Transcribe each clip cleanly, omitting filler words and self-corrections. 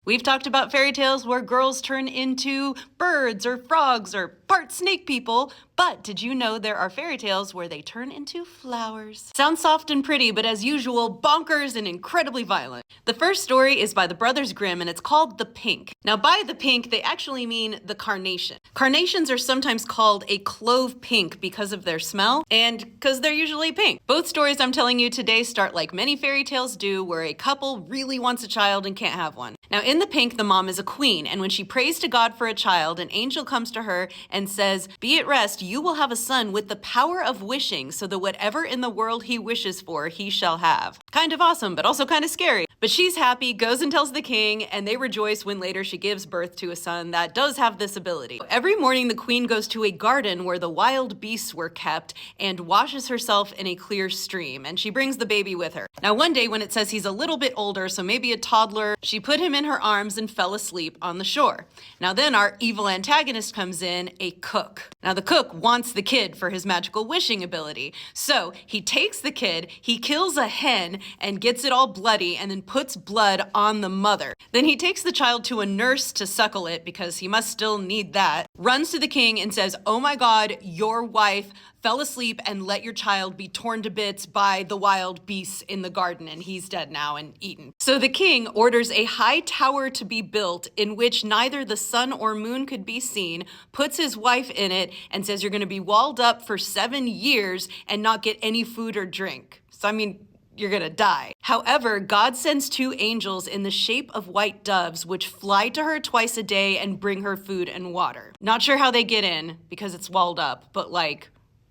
We've talked about fairy tales where girls turn into birds or frogs or part snake people, but did you know there are fairy tales where they turn into flowers? Sounds soft and pretty, but as usual, bonkers and incredibly violent. The first story is by the Brothers Grimm and it's called The Pink. Now by the pink, they actually mean the carnation. Carnations are sometimes called a clove pink because of their smell and because they're usually pink. Both stories I'm telling you today start like many fairy tales do, where a couple really wants a child and can't have one. Now in The Pink, the mom is a queen, and when she prays to God for a child, an angel comes to her and says, "Be at rest, you will have a son with the power of wishing, so that whatever in the world he wishes for, he shall have." Kind of awesome, but also kind of scary. But she's happy, goes and tells the king, and they rejoice when later she gives birth to a son that does have this ability. Every morning, the queen goes to a garden where the wild beasts were kept and washes herself in a clear stream, and she brings the baby with her. Now, one day when it says he's a little bit older, so maybe a toddler, she put him in her arms and fell asleep on the shore. Now then our evil antagonist comes in, a cook. Now the cook wants the kid for his magical wishing ability. So he takes the kid, he kills a hen and gets it all bloody and then puts blood on the mother. Then he takes the child to a nurse to suckle it because he must still need that, runs to the king and says, "Oh my God, your wife fell asleep and let your child be torn to bits by the wild beasts in the garden, and he's dead now and eaten." So the king orders a high tower to be built in which neither the sun or moon could be seen, puts his wife in it, and says you're going to be walled up for 7 years and not get any food or drink. So I mean, you're gonna die. However, God sends 2 angels in the shape of white doves, which fly to her twice a day and bring her food and water. Not sure how they get in because it's walled up, but like,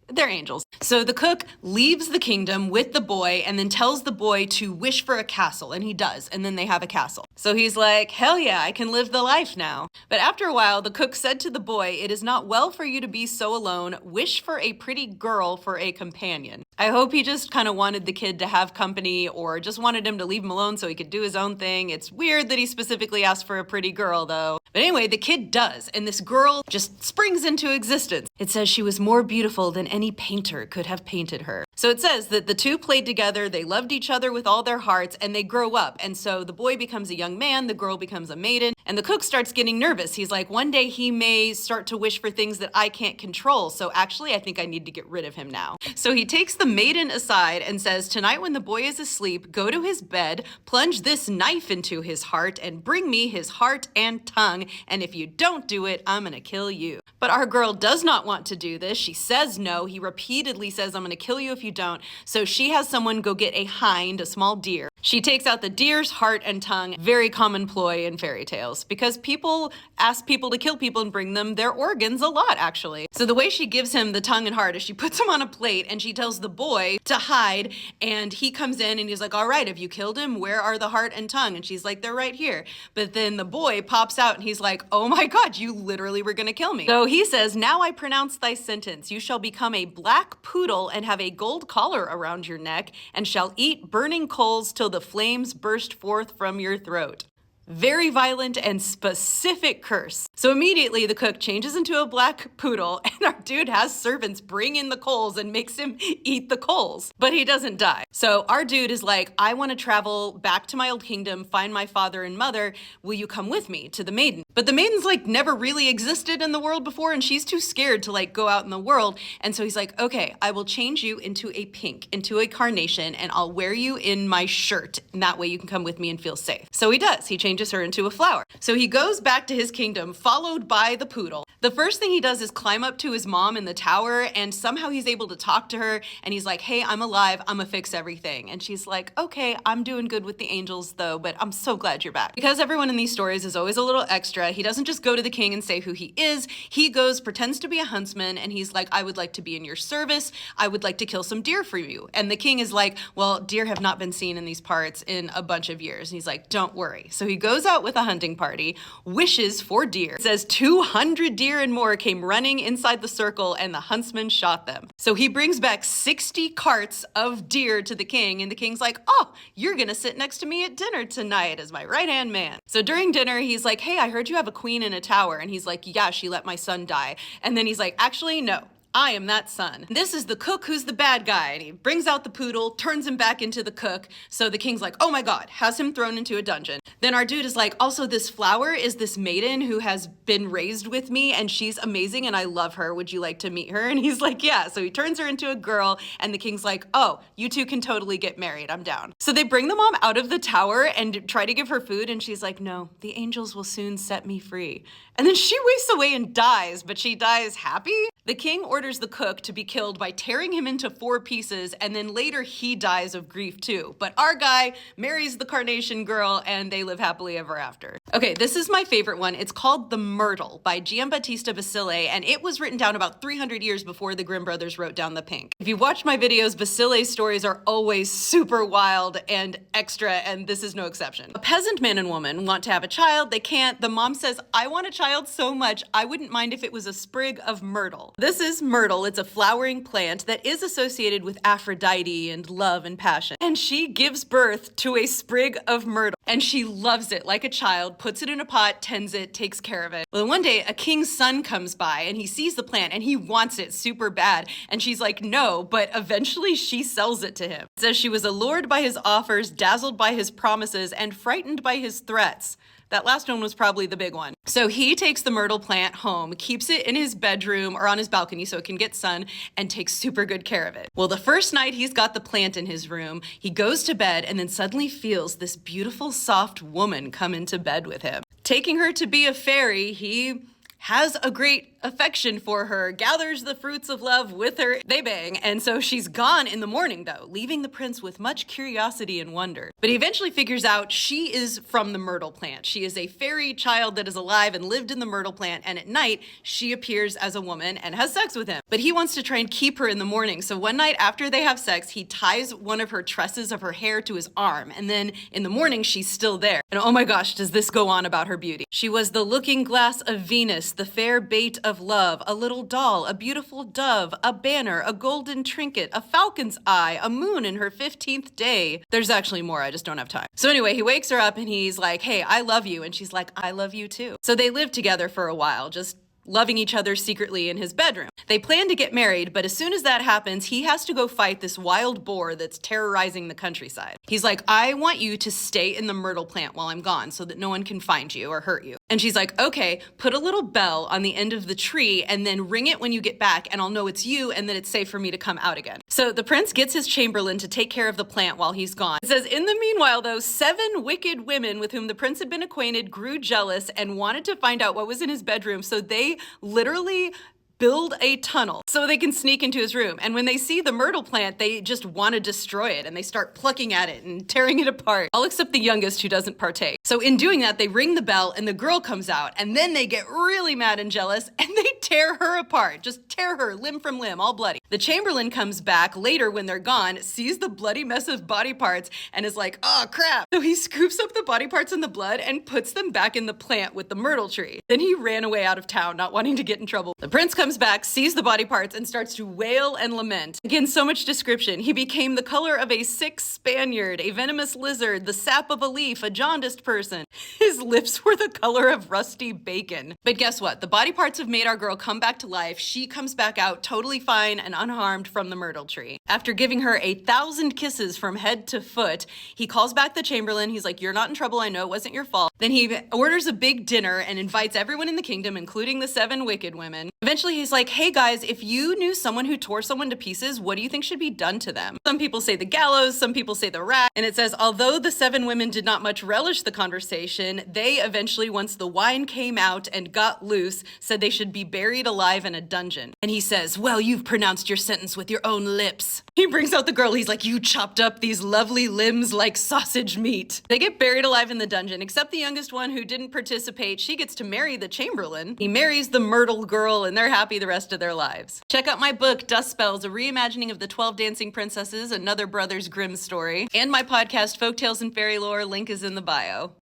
they're angels. So the cook leaves the kingdom with the boy and then tells the boy to wish for a castle, and he does, and then they have a castle. So he's like, hell yeah, I can live the life now. But after a while, the cook said to the boy, "It is not well for you to be so alone. Wish for a pretty girl for a companion." I hope he just kind of wanted the kid to have company or just wanted him to leave him alone so he could do his own thing. It's weird that he specifically asked for a pretty girl though. But anyway, the kid does, and this girl just springs into existence. It says she was more beautiful than any painter could have painted her. So it says that the 2 played together, they loved each other with all their hearts, and they grow up. And so the boy becomes a young man, the girl becomes a maiden, and the cook starts getting nervous. He's like, one day he may start to wish for things that I can't control, so actually I think I need to get rid of him now. So he takes the maiden aside and says, "Tonight when the boy is asleep, go to his bed, plunge this knife into his heart, and bring me his heart and tongue, and if you don't do it, I'm gonna kill you." But our girl does not want to do this. She says no. He repeatedly says, "I'm gonna kill you if you don't." So she has someone go get a hind, a small deer. She takes out the deer's heart and tongue, very common ploy in fairy tales, because people ask people to kill people and bring them their organs a lot, actually. So the way she gives him the tongue and heart is she puts him on a plate and she tells the boy to hide, and he comes in and he's like, "All right, have you killed him? Where are the heart and tongue?" And she's like, "They're right here." But then the boy pops out and he's like, "Oh my God, you literally were gonna kill me." So he says, "Now I pronounce thy sentence. You shall become a black poodle and have a gold collar around your neck, and shall eat burning coals till the flames burst forth from your throat." Very violent and specific curse. So immediately the cook changes into a black poodle, and our dude has servants bring in the coals and makes him eat the coals, but he doesn't die. So our dude is like, "I want to travel back to my old kingdom, find my father and mother. Will you come with me to the maiden?" But the maiden's like never really existed in the world before, and she's too scared to like go out in the world. And so he's like, "Okay, I will change you into a pink, into a carnation, and I'll wear you in my shirt, and that way you can come with me and feel safe." So he does. He changes her into a flower. So he goes back to his kingdom, followed by the poodle. The first thing he does is climb up to his mom in the tower, and somehow he's able to talk to her, and he's like, "Hey, I'm alive, I'm gonna fix everything." And she's like, "Okay, I'm doing good with the angels though, but I'm so glad you're back." Because everyone in these stories is always a little extra, he doesn't just go to the king and say who he is. He goes, pretends to be a huntsman, and he's like, "I would like to be in your service. I would like to kill some deer for you." And the king is like, "Well, deer have not been seen in these parts in a bunch of years." And he's like, "Don't worry." So he goes out with a hunting party, wishes for deer. It says 200 deer and more came running inside the circle, and the huntsman shot them. So he brings back 60 carts of deer to the king, and the king's like, "Oh, you're gonna sit next to me at dinner tonight as my right-hand man." So during dinner, he's like, "Hey, I heard you have a queen in a tower." And he's like, "Yeah, she let my son die." And then he's like, "Actually, no. I am that son. This is the cook who's the bad guy. And he brings out the poodle, turns him back into the cook. So the king's like, oh my God, has him thrown into a dungeon. Then our dude is like, also this flower is this maiden who has been raised with me and she's amazing and I love her. Would you like to meet her? And he's like, yeah. So he turns her into a girl and the king's like, oh, you two can totally get married. I'm down. So they bring the mom out of the tower and try to give her food and she's like, no, the angels will soon set me free. And then she wastes away and dies, but she dies happy. The king orders the cook to be killed by tearing him into 4 pieces, and then later he dies of grief too. But our guy marries the Carnation girl and they live happily ever after. Okay, this is my favorite one. It's called The Myrtle by Giambattista Basile, and it was written down about 300 years before the Grimm brothers wrote down The Pink. If you've watched my videos, Basile's stories are always super wild and extra, and this is no exception. A peasant man and woman want to have a child. They can't. The mom says, I want a child so much, I wouldn't mind if it was a sprig of myrtle. This is myrtle. It's a flowering plant that is associated with Aphrodite and love and passion. And she gives birth to a sprig of myrtle. And she loves it like a child, puts it in a pot, tends it, takes care of it. Well, one day a king's son comes by and he sees the plant and he wants it super bad. And she's like, no, but eventually she sells it to him. It says she was allured by his offers, dazzled by his promises, and frightened by his threats. That last one was probably the big one. So he takes the myrtle plant home, keeps it in his bedroom or on his balcony so it can get sun, and takes super good care of it. Well, the first night he's got the plant in his room, he goes to bed and then suddenly feels this beautiful, soft woman come into bed with him. Taking her to be a fairy, he has a great affection for her, gathers the fruits of love with her, they bang, and so she's gone in the morning though, leaving the prince with much curiosity and wonder. But he eventually figures out she is from the myrtle plant. She is a fairy child that is alive and lived in the myrtle plant, and at night she appears as a woman and has sex with him. But he wants to try and keep her in the morning, so one night after they have sex, he ties one of her tresses of her hair to his arm, and then in the morning she's still there. And oh my gosh, does this go on about her beauty. She was the looking glass of Venus, the fair bait of love, a little doll, a beautiful dove, a banner, a golden trinket, a falcon's eye, a moon in her 15th day. There's actually more, I just don't have time. So anyway, he wakes her up and he's like, hey, I love you. And she's like, I love you too. So they live together for a while, just loving each other secretly in his bedroom. They plan to get married, but as soon as that happens, he has to go fight this wild boar that's terrorizing the countryside. He's like, I want you to stay in the myrtle plant while I'm gone so that no one can find you or hurt you. And she's like, okay, put a little bell on the end of the tree and then ring it when you get back and I'll know it's you and that it's safe for me to come out again. So the prince gets his chamberlain to take care of the plant while he's gone. It says, in the meanwhile though, 7 wicked women with whom the prince had been acquainted grew jealous and wanted to find out what was in his bedroom, so they literally build a tunnel so they can sneak into his room. And when they see the myrtle plant, they just want to destroy it and they start plucking at it and tearing it apart, all except the youngest who doesn't partake. So in doing that, they ring the bell and the girl comes out and then they get really mad and jealous and they tear her apart, just tear her limb from limb, all bloody. The chamberlain comes back later when they're gone, sees the bloody mess of body parts and is like, oh crap. So he scoops up the body parts and the blood and puts them back in the plant with the myrtle tree. Then he ran away out of town, not wanting to get in trouble. The prince comes back, sees the body parts, and starts to wail and lament. Again, so much description. He became the color of a sick Spaniard, a venomous lizard, the sap of a leaf, a jaundiced person. His lips were the color of rusty bacon. But guess what? The body parts have made our girl come back to life. She comes back out totally fine and unharmed from the myrtle tree. After giving her 1,000 kisses from head to foot, he calls back the chamberlain. He's like, you're not in trouble. I know it wasn't your fault. Then he orders a big dinner and invites everyone in the kingdom, including the 7 wicked women. Eventually, he's like, hey guys, if you knew someone who tore someone to pieces, what do you think should be done to them? Some people say the gallows, some people say the rack. And it says, although the 7 women did not much relish the conversation, they eventually, once the wine came out and got loose, said they should be buried alive in a dungeon. And he says, well, you've pronounced your sentence with your own lips. He brings out the girl. He's like, you chopped up these lovely limbs like sausage meat. They get buried alive in the dungeon, except the youngest one who didn't participate. She gets to marry the chamberlain. He marries the myrtle girl and they're happy the rest of their lives. Check out my book, Dust Spells, a reimagining of the 12 Dancing Princesses, another Brothers Grimm story, and my podcast, Folktales and Fairy Lore. Link is in the bio.